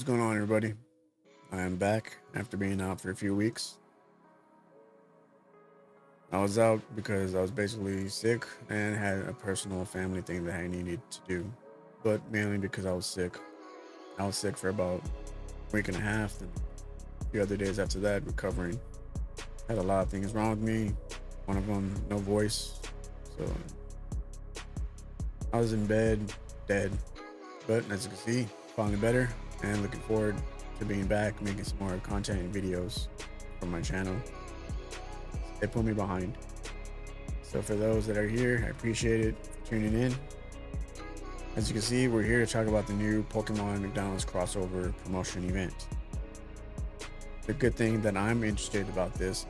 What's going on, everybody? I am back after being out for a few weeks. I was out because I was basically sick and had a personal family thing that I needed to do, but mainly because I was sick. I was sick for about a week and a half, and a few other days after that, recovering. Had a lot of things wrong with me. One of them, no voice. So I was in bed, dead. But as you can see, finally better, and looking forward to being back, making some more content and videos for my channel. They put me behind. So for those that are here, I appreciate it for tuning in. As you can see, we're here to talk about the new Pokemon McDonald's crossover promotion event. The good thing that I'm interested about this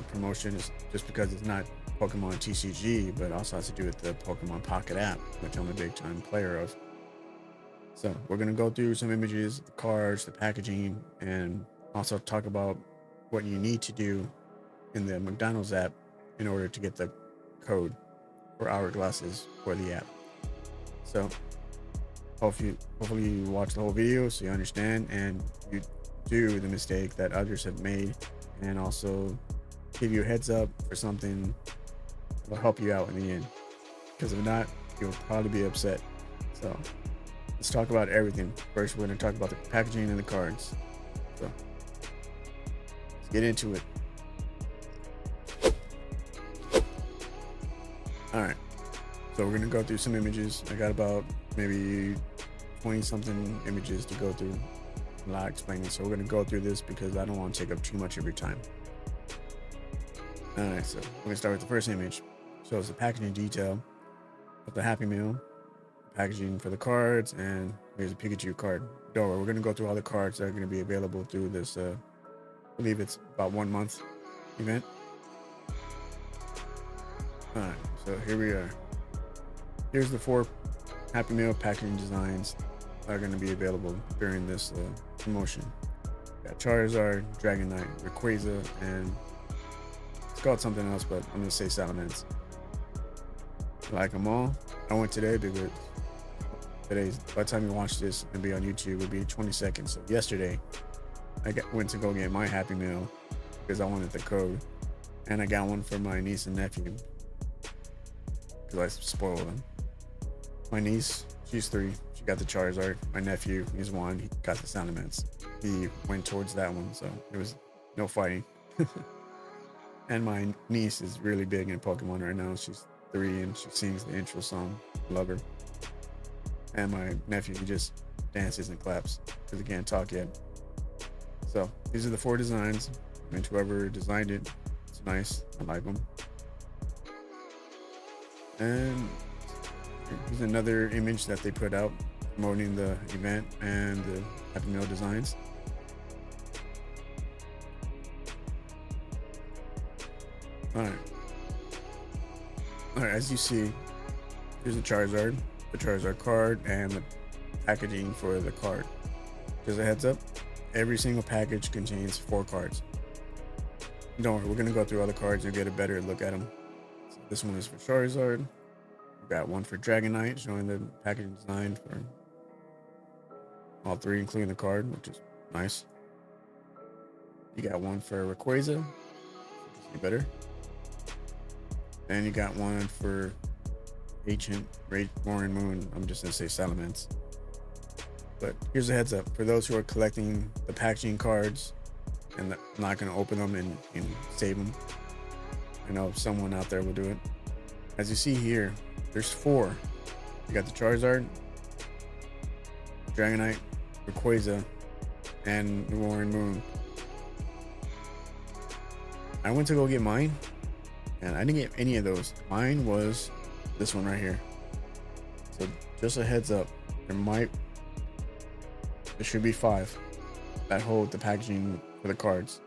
promotion is just because it's not Pokemon TCG, but also has to do with the Pokemon Pocket app, which I'm a big time player of. So we're going to go through some images, the cards, the packaging, and also talk about what you need to do in the McDonald's app in order to get the code for hourglasses for the app. So hopefully you watch the whole video so you understand and you do the mistake that others have made, and also give you a heads up for something that will help you out in the end, because if not, you'll probably be upset. So let's talk about everything. First, we're going to talk about the packaging and the cards. So let's get into it. Alright, so we're going to go through some images. I got about maybe 20 something images to go through. A lot explaining, so we're going to go through this because I don't want to take up too much of your time. Alright, so we're going to start with the first image. Shows the packaging detail of the Happy Meal, packaging for the cards, and here's a Pikachu card. Don't worry, we're going to go through all the cards that are going to be available through this, I believe it's about 1 month event. Alright, so here we are. Here's the 4 Happy Meal packaging designs that are going to be available during this promotion. Got Charizard, Dragonite, Rayquaza, and it's called something else, but I'm going to say Salamence. I like them all. I went today because by the time you watch this and be on YouTube, it'll be 20 seconds. So yesterday, went to go get my Happy Meal because I wanted the code, and I got one for my niece and nephew because I spoiled them. My niece, she's 3. She got the Charizard. My nephew, he's 1. He got the Salamence. He went towards that one, so there was no fighting. And my niece is really big in Pokemon right now. She's 3 and she sings the intro song. Love her. And my nephew, he just dances and claps because he can't talk yet. So these are the 4 designs. I mean, whoever designed it, it's nice. I like them. And here's another image that they put out promoting the event and the Happy Meal designs. Alright, as you see, here's the Charizard card, and the packaging for the card. Just a heads up, every single package contains 4 cards. Don't worry, we're going to go through all the cards and get a better look at them. So this one is for Charizard. We got one for Dragonite, showing the packaging design for all 3, including the card, which is nice. You got one for Rayquaza, which is better. And you got one for Ancient Roaring Moon. I'm just gonna say Salamence. But here's a heads up for those who are collecting the packaging cards and not gonna open them and save them. I know someone out there will do it. As you see here, there's 4. You got the Charizard, Dragonite, Rayquaza, and the Roaring Moon. I went to go get mine, and I didn't get any of those. Mine was this one right here. So just a heads up, there should be 5 that hold the packaging for the cards.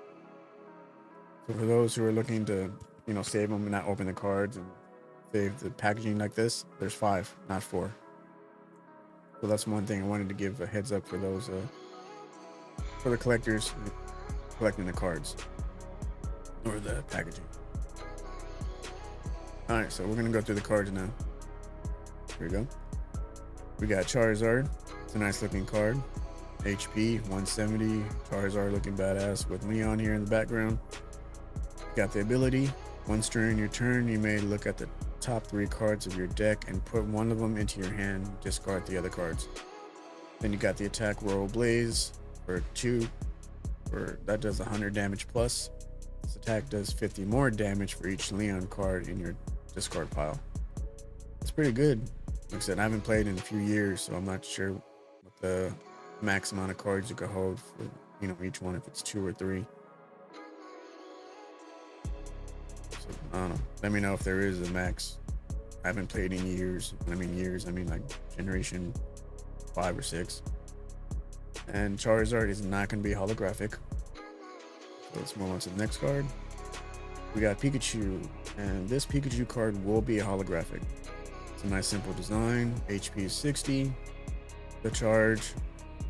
So for those who are looking to, save them and not open the cards and save the packaging like this, there's 5, not 4. So that's one thing I wanted to give a heads up for those, for the collectors collecting the cards or the packaging. Alright, so we're going to go through the cards now. Here we go. We got Charizard. It's a nice looking card. HP 170. Charizard looking badass with Leon here in the background. Got the ability. Once during your turn, you may look at the top 3 cards of your deck and put one of them into your hand. Discard the other cards. Then you got the attack Royal Blaze for 2. That does 100 damage plus. This attack does 50 more damage for each Leon card in your discard pile. It's pretty good. Like I said, I haven't played in a few years, so I'm not sure what the max amount of cards you could hold for, each one, if it's 2 or 3. So I don't know. Let me know if there is a max. I haven't played in years. When I mean years, I mean like generation 5 or 6. And Charizard is not going to be holographic. So let's move on to the next card. We got Pikachu, and this Pikachu card will be a holographic. It's a nice simple design. HP is 60. The charge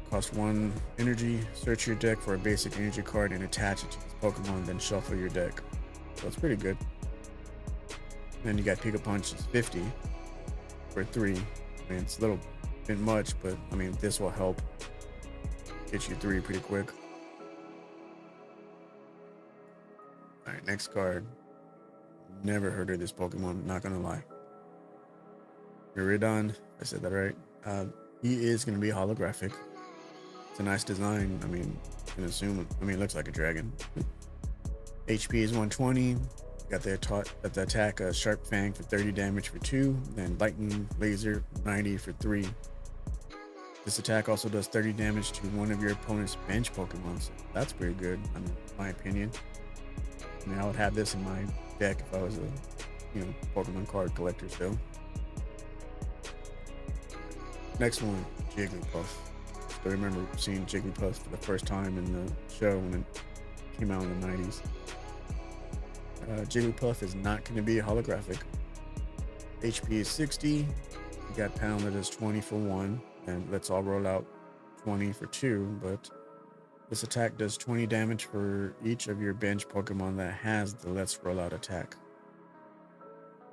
costs 1 energy. Search your deck for a basic energy card and attach it to this Pokemon, then shuffle your deck. So it's pretty good. Then you got Pika Punch, is 50 for 3. I mean, it's a little bit much, but I mean, this will help get you 3 pretty quick. All right, next card. Never heard of this Pokemon, not gonna lie. Miraidon, I said that right. He is gonna be holographic. It's a nice design. I mean, you can assume. I mean, it looks like a dragon. HP is 120. Got the attack Sharp Fang for 30 damage for 2. Then Lightning Laser 90 for 3. This attack also does 30 damage to one of your opponent's bench Pokemon. So that's pretty good, in my opinion. I mean, I would have this in my deck if I was a, Pokemon card collector still. Next one, Jigglypuff. I remember seeing Jigglypuff for the first time in the show when it came out in the 90s. Jigglypuff is not going to be holographic. HP is 60. You got Pound that is 20 for 1, and let's all roll out 20 for 2. But this attack does 20 damage for each of your bench Pokemon that has the Let's Roll Out attack.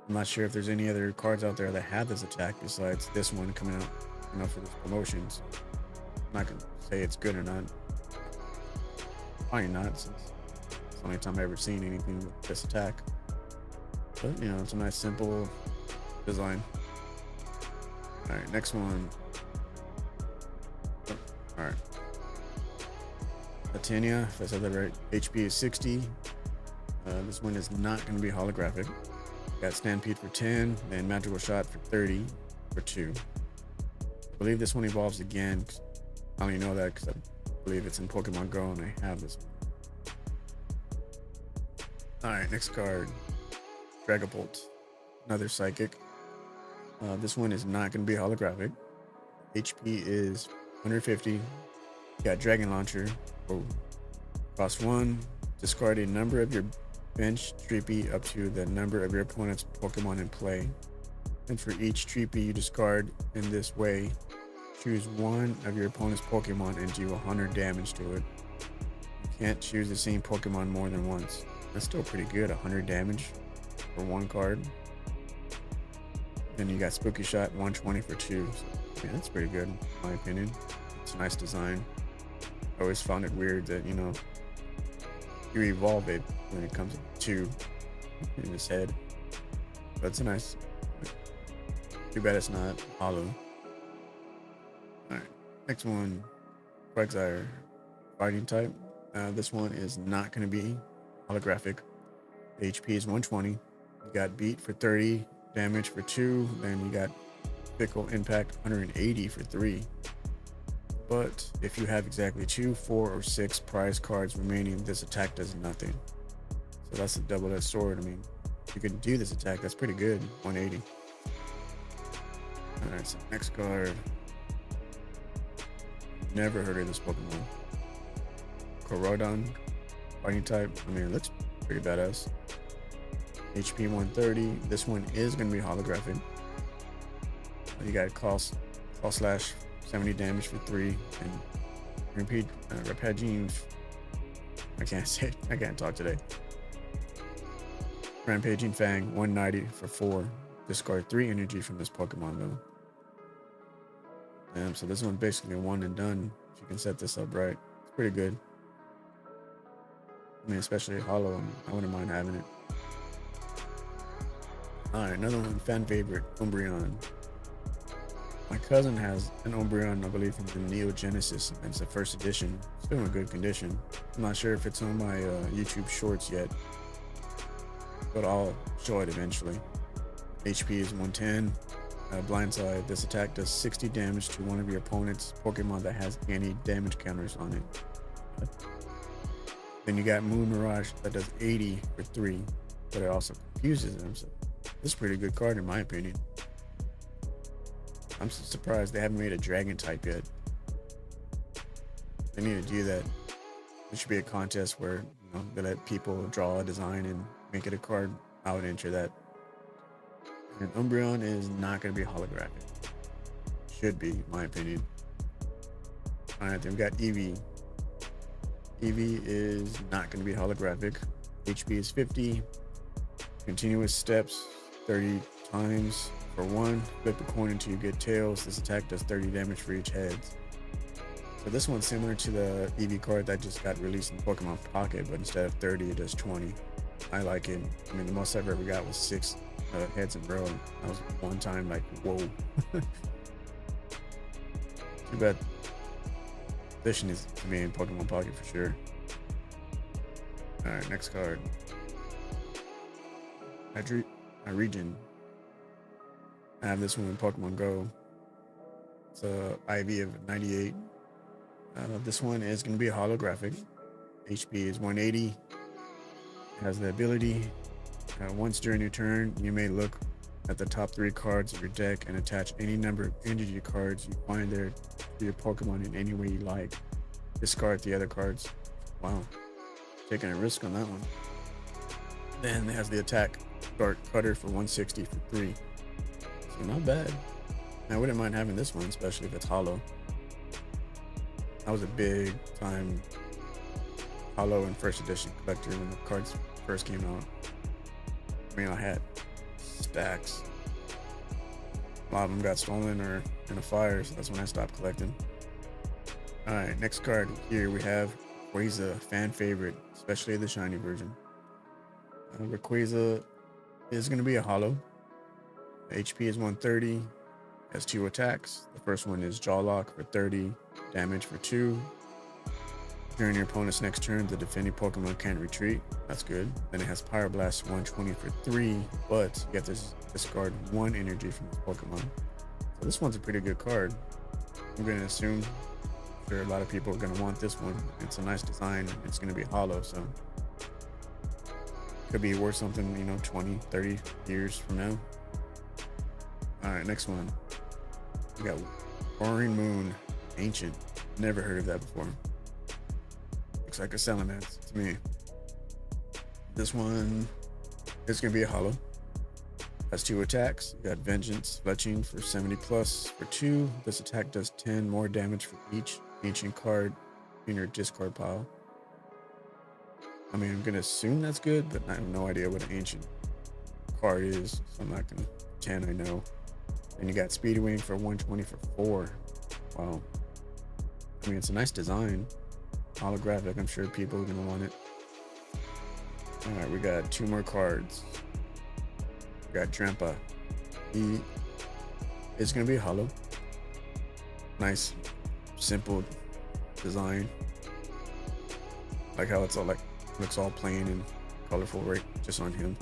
I'm not sure if there's any other cards out there that have this attack besides this one coming out, for this promotion. So I'm not gonna say it's good or not. Probably not, since it's the only time I've ever seen anything with this attack. But it's a nice simple design. Alright, next one. Alright. Hatenna, if I said that right. HP is 60. This one is not going to be holographic. Got Stampede for 10, then Magical Shot for 30 for 2. I believe this one evolves again. I only know that because I believe it's in Pokemon Go and I have this one. Alright, next card. Dragapult. Another Psychic. This one is not going to be holographic. HP is 150. You got Dragon Launcher. Cost 1. Discard a number of your bench Treepy up to the number of your opponent's Pokemon in play. And for each Treepy you discard in this way, choose one of your opponent's Pokemon and do 100 damage to it. You can't choose the same Pokemon more than once. That's still pretty good, 100 damage for 1 card. Then you got Spooky Shot, 120 for 2. So, yeah, that's pretty good in my opinion. It's a nice design. I always found it weird that, you evolve it when it comes to 2 in his head. But it's a nice. Too bad it's not hollow. Alright, next one. Quagsire. Fighting type. This one is not going to be holographic. The HP is 120. You got Beat for 30 damage for 2. Then you got Fickle Impact 180 for 3. But if you have exactly 2, 4, or 6 prize cards remaining, this attack does nothing. So that's a double-edged sword. I mean, if you can do this attack, that's pretty good. 180. Alright, so next card. Never heard of this Pokemon. Koraidon. Fighting type. I mean, it looks pretty badass. HP 130. This one is going to be holographic. You got Claw Slash. 70 damage for 3, and Rampaging. I can't talk today. Rampaging Fang, 190 for 4. Discard 3 energy from this Pokemon though. So this one's basically a one and done. If you can set this up right, it's pretty good. I mean, especially hollow, I wouldn't mind having it. Alright, another one, fan favorite, Umbreon. My cousin has an Umbreon, I believe, from the Neo Genesis, and it's the first edition. Still in good condition. I'm not sure if it's on my YouTube shorts yet, but I'll show it eventually. HP is 110. Blindside, this attack does 60 damage to one of your opponent's Pokemon that has any damage counters on it. Then you got Moon Mirage that does 80 for 3, but it also confuses them. So this is a pretty good card in my opinion. I'm surprised they haven't made a dragon type yet. They need to do that. There should be a contest where they let people draw a design and make it a card. I would enter that. And Umbreon is not going to be holographic. Should be, in my opinion. Alright, then we got Eevee. Eevee is not going to be holographic. HP is 50. Continuous steps 30 times for 1. Flip a coin until you get tails. This attack does 30 damage for each heads. So this one's similar to the Eevee card that just got released in Pokemon Pocket, but instead of 30, it does 20. I like it. I mean, the most I've ever got was 6 heads in a row. That was one time, like, whoa. Too bad. This needs to be in Pokemon Pocket for sure. Alright, next card. Hydreigon. I have this one in Pokemon Go. It's a IV of 98. This one is going to be a holographic. HP is 180. It has the ability. Once during your turn, you may look at the top 3 cards of your deck and attach any number of energy cards you find there to your Pokemon in any way you like. Discard the other cards. Wow. Taking a risk on that one. Then it has the attack start cutter for 160 for 3. So not bad. I wouldn't mind having this one, especially if it's hollow. I was a big time hollow and first edition collector when the cards first came out. I mean, I had stacks. A lot of them got stolen or in a fire, so that's when I stopped collecting. Alright, next card here we have Rayquaza, fan favorite, especially the shiny version. Rayquaza is going to be a hollow. HP is 130, has 2 attacks. The first one is Jaw Lock for 30 damage for 2. During your opponent's next turn, the defending Pokemon can't retreat. That's good. Then it has Pyroblast 120 for 3, but you have to discard 1 energy from this Pokemon. So this one's a pretty good card. I'm going to assume a lot of people are going to want this one. It's a nice design. It's going to be hollow, so could be worth something, 20, 30 years from now. Alright, next one. We got Roaring Moon, Ancient. Never heard of that before. Looks like a Salamence to me. This one is going to be a hollow. Has 2 attacks. You got Vengeance, Fletching for 70 plus for 2. This attack does 10 more damage for each ancient card in your discard pile. I mean, I'm going to assume that's good, but I have no idea what an ancient card is, so I'm not going to pretend I know. And you got Speedwing for 120 for 4. Wow. I mean, it's a nice design. Holographic, I'm sure people are going to want it. Alright, we got 2 more cards. We got Drampa. He is going to be hollow. Nice, simple design. Like how it's all looks all plain and colorful right just on him.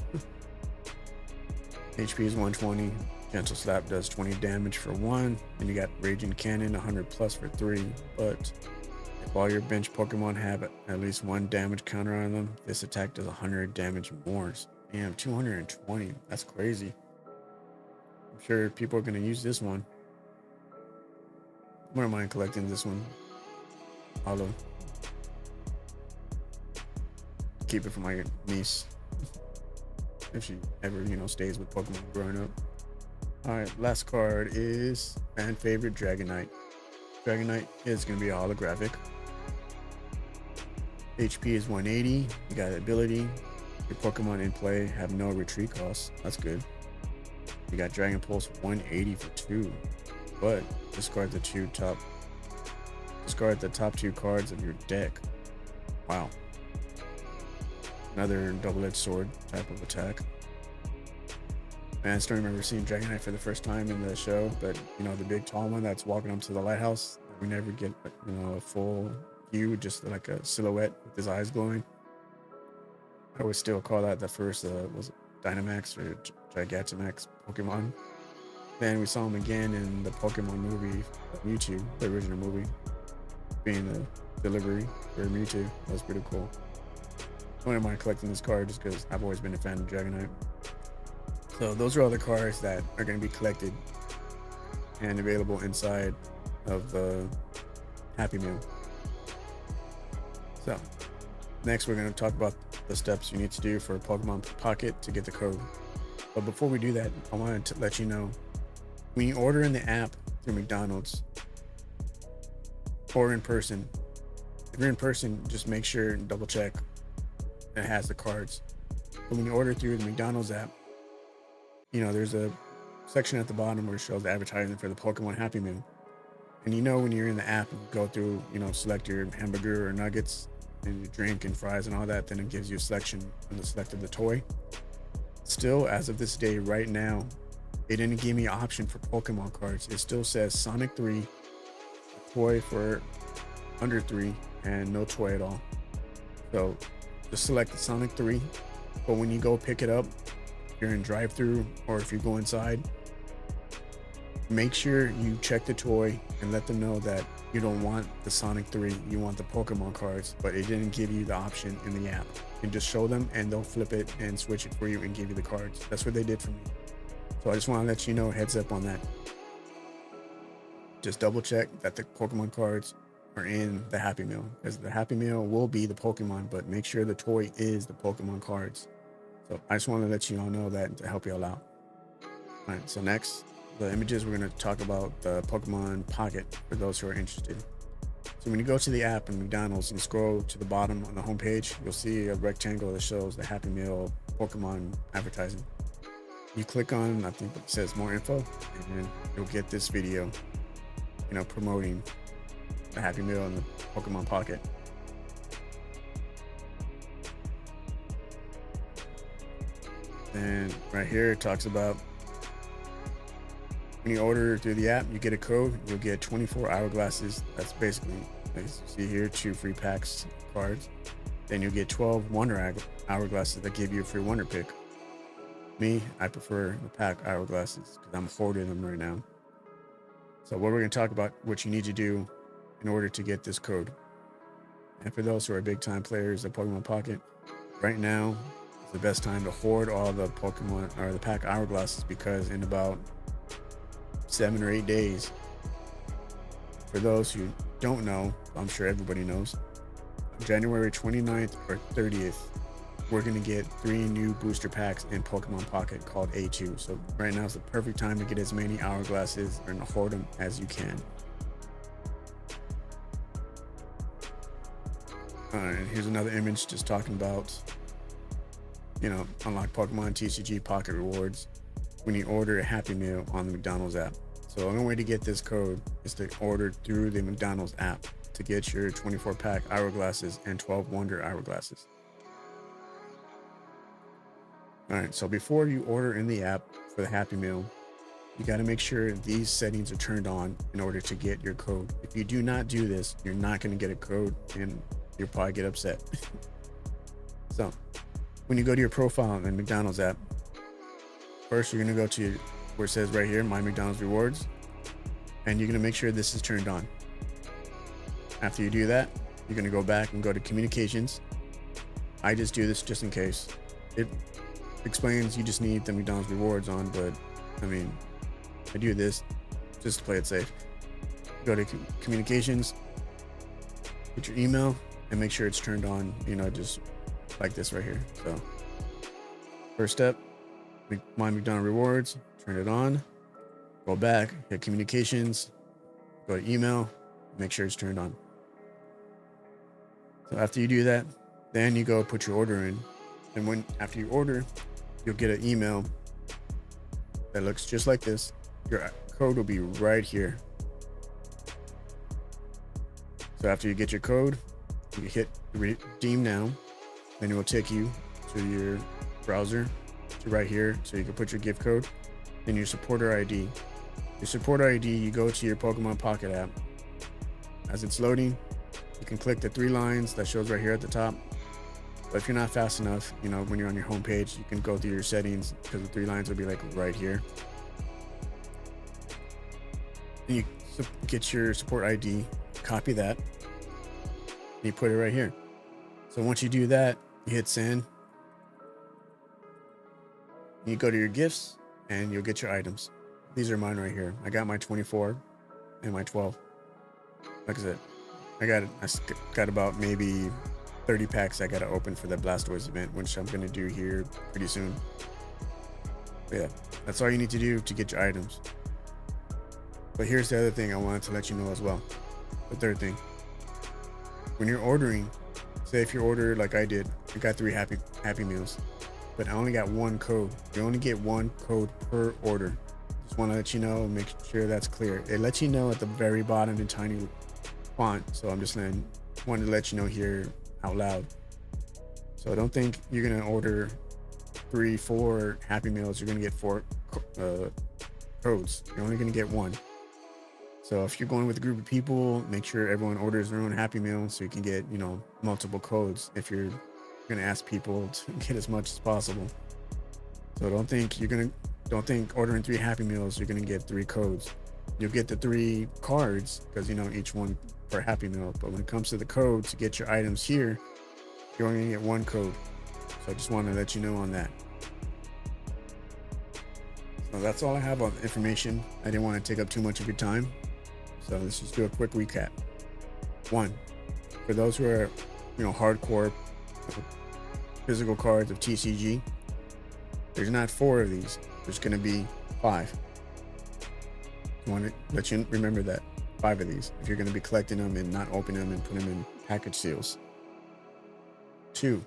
HP is 120. Gentle Slap does 20 damage for 1. And you got Raging Cannon 100 plus for 3. But if all your bench Pokemon have at least 1 damage counter on them, this attack does 100 damage more. Damn, 220. That's crazy. I'm sure people are going to use this one. I wouldn't mind collecting this one. Hollow. Keep it for my niece. If she ever, stays with Pokemon growing up. Alright, last card is fan favorite Dragonite. Dragonite is going to be a holographic. HP is 180. You got ability. Your Pokemon in play have no retreat costs. That's good. You got Dragon Pulse 180 for 2. But discard the 2 top discard the top 2 cards of your deck. Wow. Another double-edged sword type of attack. Man, I still remember seeing Dragonite for the first time in the show, but you know, the big tall one that's walking up to the lighthouse, we never get, you know, a full view, just like a silhouette with his eyes glowing. I would still call that the first, was it Dynamax or Gigantamax Pokemon. Then we saw him again in the Pokemon movie, Mewtwo, the original movie, being the delivery for Mewtwo. That was pretty cool. I wouldn't mind collecting this card just because I've always been a fan of Dragonite. So those are all the cards that are going to be collected and available inside of the Happy Meal. So next we're going to talk about the steps you need to do for Pokemon Pocket to get the code. But before we do that, I wanted to let you know, when you order in the app through McDonald's or in person, if you're in person, just make sure and double check that it has the cards. But when you order through the McDonald's app, you know, there's a section at the bottom where it shows the advertising for the Pokemon Happy Meal. And you know, when you're in the app and go through, you know, select your hamburger or nuggets and your drink and fries and all that, then it gives you a selection and the select of the toy. Still, as of this day, right now, it didn't give me an option for Pokemon cards. It still says Sonic 3, a toy for under 3, and no toy at all. So just select the Sonic 3, but when you go pick it up, if you're in drive-through or if you go inside, make sure you check the toy and let them know that you don't want the Sonic 3, you want the Pokemon cards, but it didn't give you the option in the app. You can just show them and they'll flip it and switch it for you and give you the cards. That's what they did for me. So I just want to let you know, heads up on that. Just double check that the Pokemon cards are in the Happy Meal, because the Happy Meal will be the Pokemon, but make sure the toy is the Pokemon cards. So I just want to let you all know that to help you all out. All right, so next, the images, we're going to talk about the Pokemon Pocket for those who are interested. So when you go to the app in McDonald's and scroll to the bottom on the homepage, you'll see a rectangle that shows the Happy Meal Pokemon advertising. You click on, I think it says more info, and then you'll get this video, you know, promoting the Happy Meal and the Pokemon Pocket. And right here it talks about when you order through the app, you get a code, you'll get 24 hourglasses. That's basically, as you see here, 2 free packs cards. Then you'll get 12 Wonder Hourglasses that give you a free Wonder Pick. Me, I prefer the pack hourglasses because I'm hoarding them right now. So what we're going to talk about, what you need to do in order to get this code. And for those who are big time players of Pokemon Pocket, right now is the best time to hoard all the Pokemon or the pack hourglasses, because in about 7 or 8 days, for those who don't know, I'm sure everybody knows, January 29th or 30th, we're going to get 3 new booster packs in Pokemon Pocket called A2. So right now is the perfect time to get as many hourglasses and hoard them as you can. And here's another image just talking about, you know, unlock Pokemon TCG Pocket rewards when you order a Happy Meal on the McDonald's app. So the only way to get this code is to order through the McDonald's app to get your 24-pack hourglasses and 12 Wonder Hourglasses. All right, so before you order in the app for the Happy Meal, you got to make sure these settings are turned on in order to get your code. If you do not do this, you're not going to get a code and you'll probably get upset. So when you go to your profile in the McDonald's app, first you're going to go to where it says right here, My McDonald's Rewards, and you're going to make sure this is turned on. After you do that, you're going to go back and go to Communications. I just do this just in case. It explains you just need the McDonald's rewards on, but I mean, I do this just to play it safe. Go to Communications, put your email, and make sure it's turned on, you know, just like this right here. So first step, My McDonald's Rewards, turn it on, go back, hit Communications, go to email, make sure it's turned on. So after you do that, then you go put your order in, and after you order, you'll get an email that looks just like this. Your code will be right here. So after you get your code, you hit redeem now, then it will take you to your browser to right here, so you can put your gift code, then your supporter ID. Your supporter ID, you go to your Pokemon Pocket app. As it's loading, you can click the 3 lines that shows right here at the top. But if you're not fast enough, you know, when you're on your home page, you can go through your settings, because the 3 lines will be like right here. And you get your support ID, copy that, and you put it right here. So once you do that, you hit send. You go to your gifts and you'll get your items. These are mine right here. I got my 24 and my 12. Like I said, I got about maybe 30 packs I gotta open for the Blastoise event, which I'm gonna do here pretty soon. But yeah, that's all you need to do to get your items. But here's the other thing I wanted to let you know as well. The third thing, when you're ordering, say if you order like I did, I got 3 happy meals, but I only got 1 code. You only get 1 code per order. Just want to let you know, make sure that's clear. It lets you know at the very bottom in tiny font, so I'm just wanted to let you know here out loud. So don't think you're gonna order 3-4 happy meals, you're gonna get 4 codes. You're only gonna get 1. So if you're going with a group of people, make sure everyone orders their own happy meal so you can get, you know, multiple codes if you're gonna ask people to get as much as possible. So don't think ordering 3 happy meals you're gonna get 3 codes. You'll get the 3 cards, because, you know, each one per happy meal. But when it comes to the code to get your items here, you're only gonna get 1 code. So I just want to let you know on that. So that's all I have on information. I didn't want to take up too much of your time, so let's just do a quick recap. 1, for those who are, you know, hardcore physical cards of TCG, there's not 4 of these. There's going to be 5. I want to let you remember that. 5 of these, if you're going to be collecting them and not opening them and putting them in package seals. 2,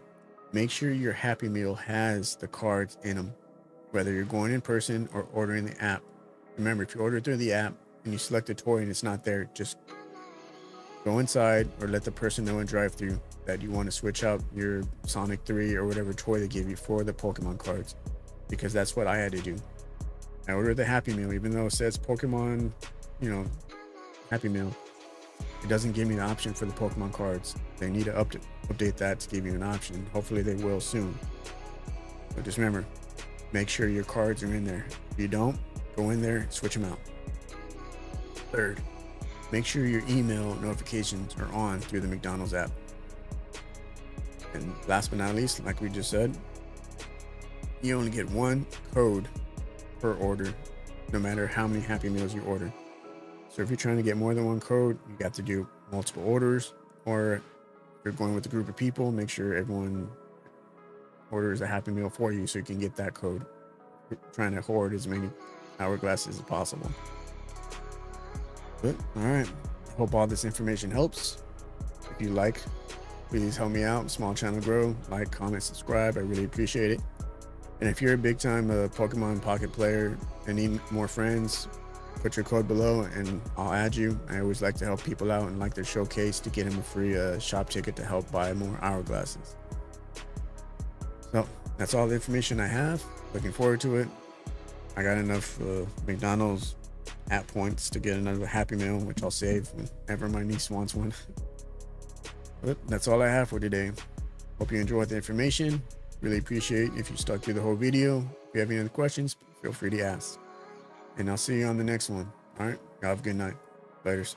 make sure your happy meal has the cards in them, whether you're going in person or ordering the app. Remember, if you order through the app and you select a toy and it's not there, just go inside or let the person know in drive-thru that you want to switch out your Sonic 3 or whatever toy they give you for the Pokemon cards, because that's what I had to do. I ordered the happy meal, even though it says Pokemon, you know, happy meal, it doesn't give me the option for the Pokemon cards. They need to update that to give you an option. Hopefully they will soon. But just remember, make sure your cards are in there. If you don't, go in there, switch them out. 3rd, make sure your email notifications are on through the McDonald's app. And last but not least, like we just said, you only get 1 code per order, no matter how many happy meals you order. So if you're trying to get more than 1 code, you got to do multiple orders, or if you're going with a group of people, make sure everyone orders a happy meal for you so you can get that code. You're trying to hoard as many hourglasses as possible. But all right, hope all this information helps. If you like, please help me out. Small channel grow. Like, comment, subscribe. I really appreciate it. And if you're a big time Pokemon Pocket player and need more friends, put your code below and I'll add you. I always like to help people out and like their showcase to get them a free shop ticket to help buy more hourglasses. So that's all the information I have. Looking forward to it. I got enough McDonald's app points to get another happy meal, which I'll save whenever my niece wants one. But that's all I have for today. Hope you enjoyed the information. Really appreciate if you stuck through the whole video. If you have any other questions, feel free to ask. And I'll see you on the next one. All right. Y'all have a good night. Laters.